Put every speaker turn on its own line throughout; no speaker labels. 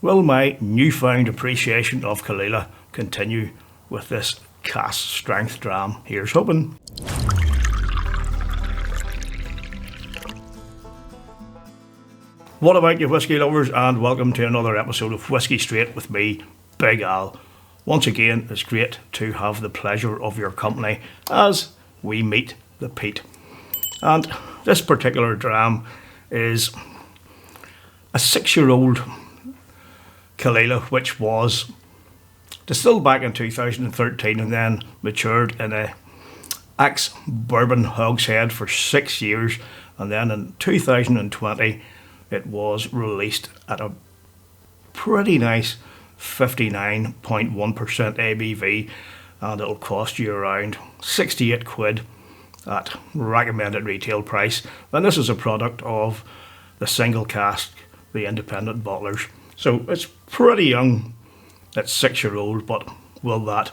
will my newfound appreciation of Coal Ila continue with this cask strength dram? Here's hoping. What about you whisky lovers, and welcome to another episode of Whisky Straight with me, Big Al. Once again, it's great to have the pleasure of your company as we meet the peat. And this particular dram is a 6-year-old Coal Ila, which was distilled back in 2013 and then matured in a ex-bourbon hogshead for 6 years, and then in 2020 it was released at a pretty nice 59.1% ABV, and it'll cost you around 68 quid at recommended retail price. And this is a product of the Single Cask, the independent bottlers. So it's pretty young, it's 6-year-old, but will that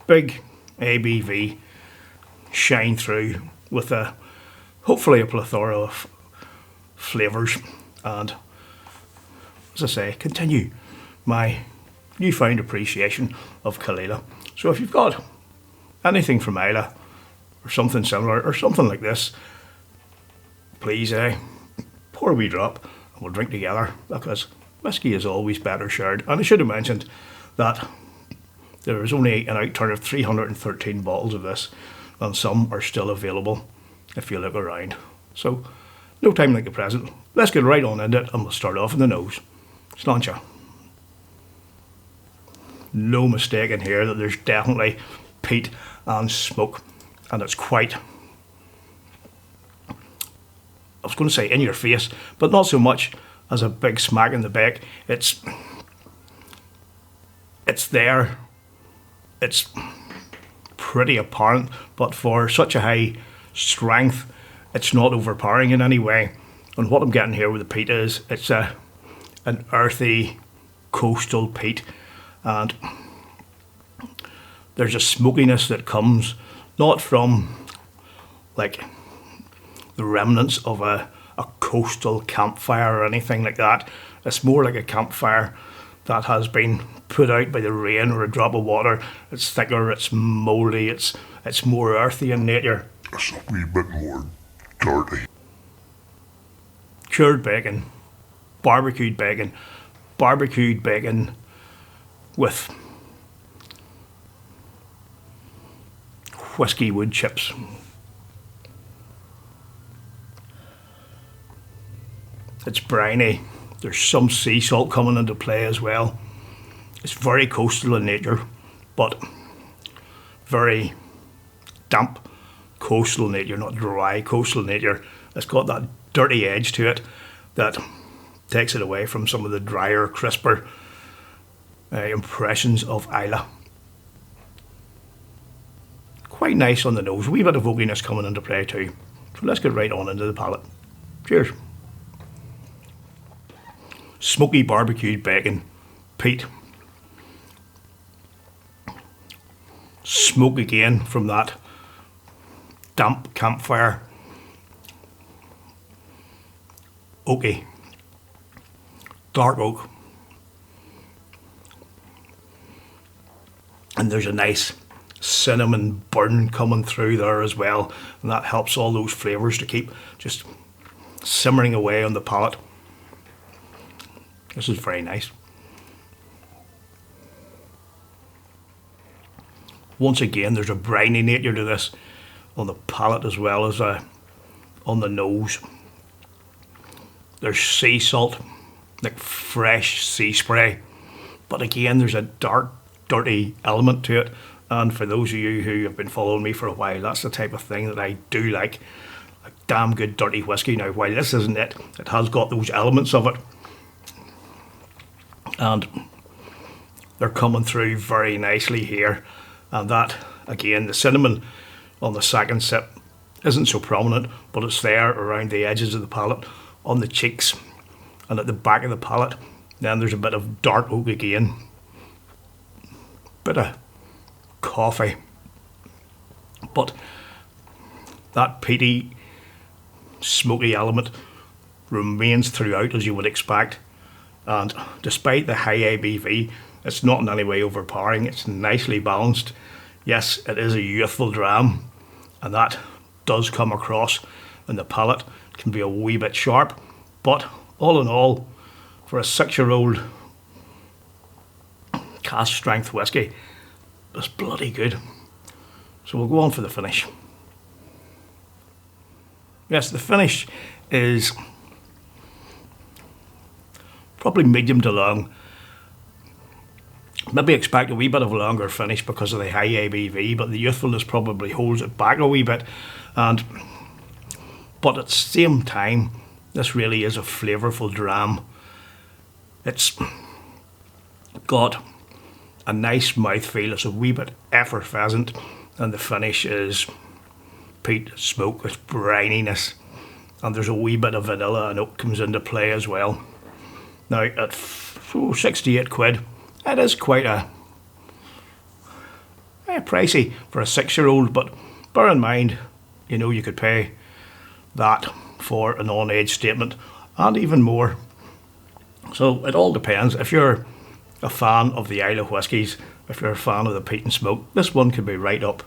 big ABV shine through with hopefully a plethora of flavours, and as I say, continue my newfound appreciation of Coal Ila. So if you've got anything from Islay or something similar or something like this, please pour a wee drop and we'll drink together, because whisky is always better shared. And I should have mentioned that there is only an outturn of 313 bottles of this, and some are still available if you look around. So no time like the present. Let's get right on into it, and we'll start off in the nose. Sláinte. No mistake in here that there's definitely peat and smoke, and it's quite, I was going to say in your face, but not so much as a big smack in the back. It's there, it's pretty apparent, but for such a high strength, it's not overpowering in any way. And what I'm getting here with the peat is it's an earthy coastal peat, and there's a smokiness that comes not from like the remnants of a coastal campfire or anything like that. It's more like a campfire that has been put out by the rain or a drop of water. It's thicker, it's mouldy, it's more earthy in nature.
It's a wee bit more dirty.
Cured bacon, barbecued bacon with whiskey wood chips. It's briny. There's some sea salt coming into play as well. It's very coastal in nature, but very damp coastal nature, not dry coastal nature. It's got that dirty edge to it that takes it away from some of the drier, crisper impressions of Islay. Quite nice on the nose, a wee bit of oakiness coming into play too. So let's get right on into the palate. Cheers. Smoky barbecued bacon, peat. Smoke again from that damp campfire. Oaky, dark oak, and there's a nice cinnamon burn coming through there as well, and that helps all those flavours to keep just simmering away on the palate. This is very nice. Once again, there's a briny nature to this on the palate as well as on the nose. There's sea salt, like fresh sea spray, but again there's a dark, dirty element to it. And for those of you who have been following me for a while, that's the type of thing that I do like. A damn good dirty whiskey. Now, while this isn't it, it has got those elements of it, and they're coming through very nicely here. And that, again, the cinnamon on the second sip isn't so prominent, but it's there around the edges of the palate, on the cheeks and at the back of the palate. Then there's a bit of dark oak again, bit of coffee, but that peaty, smoky element remains throughout, as you would expect. And despite the high ABV, it's not in any way overpowering. It's nicely balanced. Yes, it is a youthful dram, and that does come across in the palate. It can be a wee bit sharp, but all in all, for a 6-year-old cask strength whisky, it's bloody good. So we'll go on for the finish. Yes, the finish is probably medium to long. Maybe expect a wee bit of a longer finish because of the high ABV, but the youthfulness probably holds it back a wee bit. But at the same time, this really is a flavourful dram. It's got a nice mouthfeel. It's a wee bit effervescent, and the finish is peat, smoke, it's brininess, and there's a wee bit of vanilla and oak comes into play as well. Now at 68 quid, it is quite pricey for a 6-year-old, but bear in mind, you know, you could pay that for a non-age statement and even more. So it all depends. If you're a fan of the Islay whiskies, if you're a fan of the peat and smoke, this one could be right up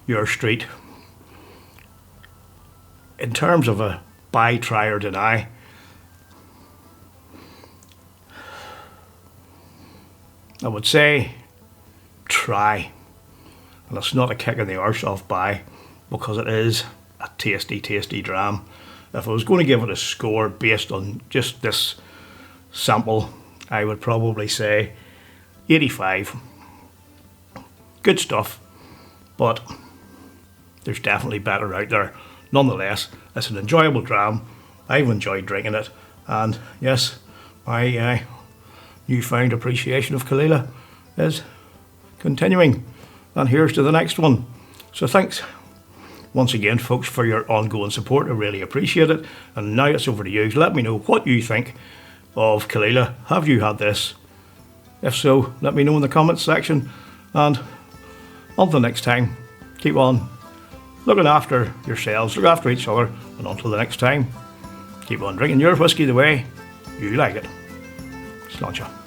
your street. In terms of a buy, try or deny, I would say try, and it's not a kick in the arse off buy, because it is a tasty dram. If I was going to give it a score based on just this sample, I would probably say 85. Good stuff, but there's definitely better out there. Nonetheless, it's an enjoyable dram. I've enjoyed drinking it, and yes, my newfound appreciation of Coal Ila is continuing, and here's to the next one. So thanks once again, folks, for your ongoing support. I really appreciate it. And now it's over to you. Let me know what you think of Coal Ila. Have you had this? If so, let me know in the comments section. And until next time, keep on looking after yourselves, look after each other, and until the next time, keep on drinking your whiskey the way you like it. Sláinte.